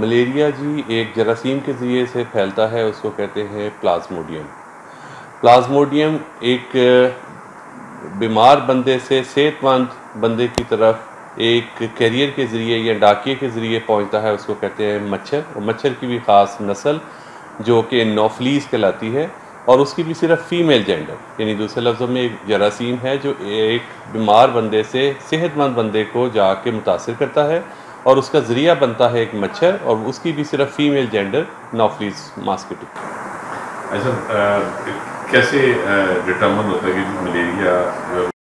Malaria जी एक जरासीम के ज़रिए से फैलता है, उसको कहते हैं प्लाज्मोडियम। प्लाज्मोडियम एक बीमार बंदे से सेहतमंद बंदे की तरफ एक कैरियर के ज़रिए या डाकिए के ज़रिए पहुंचता है, उसको कहते हैं मच्छर। और मच्छर की भी ख़ास नस्ल जो कि नोफ्लीस कहलाती है, और उसकी भी सिर्फ फ़ीमेल जेंडर, यानी दूसरे लफ्ज़ों में एक जरासीम है जो एक बीमार बंदे से सेहतमंद बंदे को जाके मुतासिर करता है, और उसका ज़रिया बनता है एक मच्छर, और उसकी भी सिर्फ फ़ीमेल जेंडर नोफ्लीस मॉस्किटो। अच्छा, कैसे डिटर्मन होता है कि मलेरिया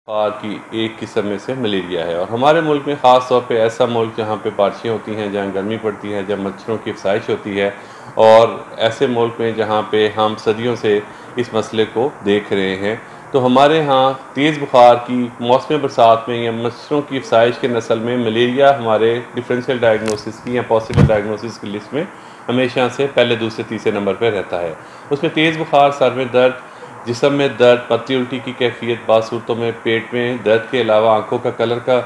बुखार की एक किस्म में से मलेरिया है? और हमारे मुल्क में ख़ास तौर पे ऐसा मुल्क जहाँ पे बारिशें होती हैं, जहाँ गर्मी पड़ती है, जब मच्छरों की अफसाइश होती है, और ऐसे मुल्क में जहाँ पे हम सदियों से इस मसले को देख रहे हैं, तो हमारे यहाँ तेज़ बुखार की मौसम बरसात में या मच्छरों की अफसाइश के नस्ल में मलेरिया हमारे डिफरेंशियल डायग्नोसिस की या पॉसिबल डायग्नोसिस की लिस्ट में हमेशा से पहले, दूसरे, तीसरे नंबर पर रहता है। उसमें तेज़ बुखार, सर में दर्द, जिस्म में दर्द, पतली उल्टी की कैफियत, बाज़ सूरतों में पेट में दर्द के अलावा आँखों का कलर का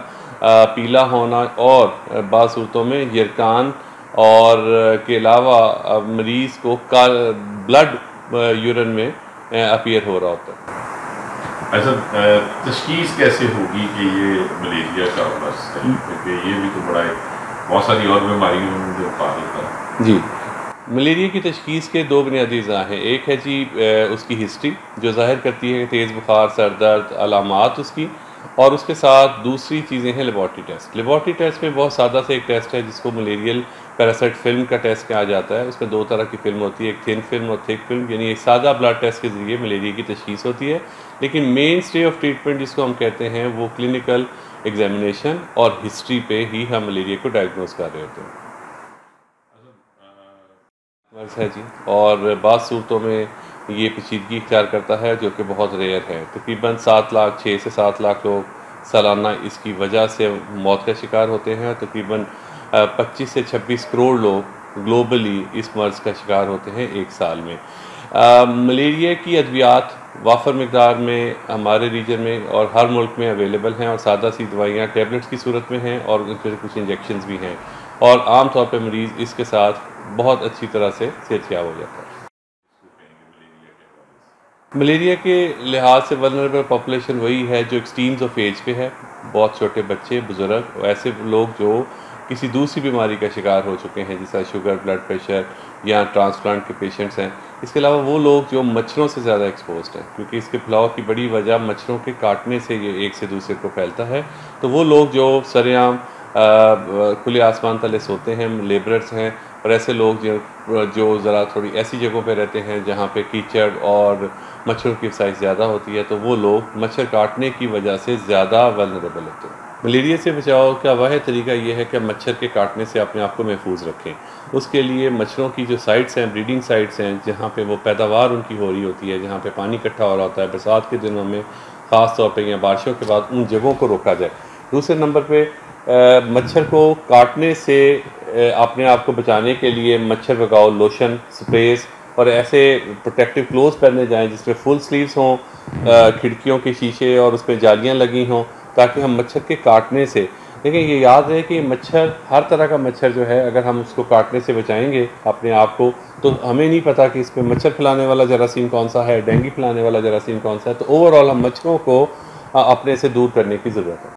पीला होना, और बाज़ सूरतों में यरकान, और के अलावा मरीज़ को ब्लड यूरिन में अपीयर हो रहा होता है। अच्छा, तशखीस कैसे होगी कि ये मलेरिया का बस है? क्योंकि ये भी तो बड़ा बहुत सारी और बीमारियों में जो पाल होता है जी। मलेरिया की तशख़ीस के दो बुनियादी अज़ा हैं। एक है जी उसकी हिस्ट्री जो ज़ाहिर करती है तेज़ बुखार, सर दर्द, अलामात उसकी, और उसके साथ दूसरी चीज़ें हैं लेबॉर्ट्री टेस्ट। लेबॉर्ट्री टेस्ट में बहुत सादा से एक टेस्ट है जिसको मलेरियल पैरासाइट फिल्म का टेस्ट कहा जाता है। उसमें दो तरह की फिल्म होती है, एक थिन फिल्म और थिक फिल्म, यानी एक सादा ब्लड टेस्ट के ज़रिए मलेरिया की तशख़ीस होती है। लेकिन मेन स्टे ऑफ ट्रीटमेंट जिसको हम कहते हैं वो क्लिनिकल एग्जामिनेशन और हिस्ट्री पे ही हम मलेरिया को डायग्नोज कर रहे होते हैं। मर्ज है जी, और बाज़ सूरतों में ये पेचीदगी इख्तियार करता है जो कि बहुत रेयर है। तकरीबन 6 से 7 लाख लोग सालाना इसकी वजह से मौत का शिकार होते हैं, और तकरीबन 25 से 26 करोड़ लोग ग्लोबली इस मर्ज़ का शिकार होते हैं एक साल में। मलेरिया की अद्वियात वाफर मकदार में हमारे रीजन में और हर मुल्क में अवेलेबल हैं, और सादा सी दवाइयाँ टैबलेट्स की सूरत में हैं, और उन पर कुछ इंजेक्शंस भी हैं, और आम तौर पर मरीज़ इसके साथ बहुत अच्छी तरह से सेहतयाब हो जाता है। मलेरिया के लिहाज से वल्नरेबल पॉपुलेशन वही है जो एक्सट्रीम्स ऑफ एज पे है, बहुत छोटे बच्चे, बुज़ुर्ग, ऐसे लोग जो किसी दूसरी बीमारी का शिकार हो चुके हैं, जैसा शुगर, ब्लड प्रेशर या ट्रांसप्लांट के पेशेंट्स हैं। इसके अलावा वो लोग जो मच्छरों से ज़्यादा एक्सपोज्ड हैं, क्योंकि इसके फैलाव की बड़ी वजह मच्छरों के काटने से ये एक से दूसरे को फैलता है। तो वो लोग जो सरेआम खुले आसमान तले सोते हैं, लेबरर्स हैं, और ऐसे लोग जो ज़रा थोड़ी ऐसी जगहों पे रहते हैं जहाँ पे कीचड़ और मच्छरों की साइज़ ज़्यादा होती है, तो वो लोग मच्छर काटने की वजह से ज़्यादा वल्नरेबल होते हैं। मलेरिया से बचाव का वाहिद तरीका ये है कि मच्छर के काटने से अपने आप को महफूज रखें। उसके लिए मच्छरों की जो साइट्स हैं, ब्रीडिंग साइट्स हैं, जहाँ पे वो पैदावार उनकी हो रही होती है, जहाँ पे पानी इकट्ठा हो रहा होता है, बरसात के दिनों में ख़ास तौर पे या बारिशों के बाद उन जगहों को रोका जाए। दूसरे नंबर पे मच्छर को काटने से अपने आप को बचाने के लिए मच्छर भगाओ लोशन, स्प्रेस और ऐसे प्रोटेक्टिव क्लोथ्स पहने जाएं जिसमें फुल स्लीव्स हों, खिड़कियों के शीशे और उस पर जालियाँ लगी हों, ताकि हम मच्छर के काटने से, लेकिन ये याद रहे कि मच्छर, हर तरह का मच्छर जो है, अगर हम उसको काटने से बचाएंगे अपने आप को, तो हमें नहीं पता कि इस पर मच्छर फैलाने वाला जरासीम कौन सा है, डेंगू फैलाने वाला जरासीम कौन सा है। तो ओवरऑल हम मच्छरों को अपने से दूर करने की ज़रूरत है।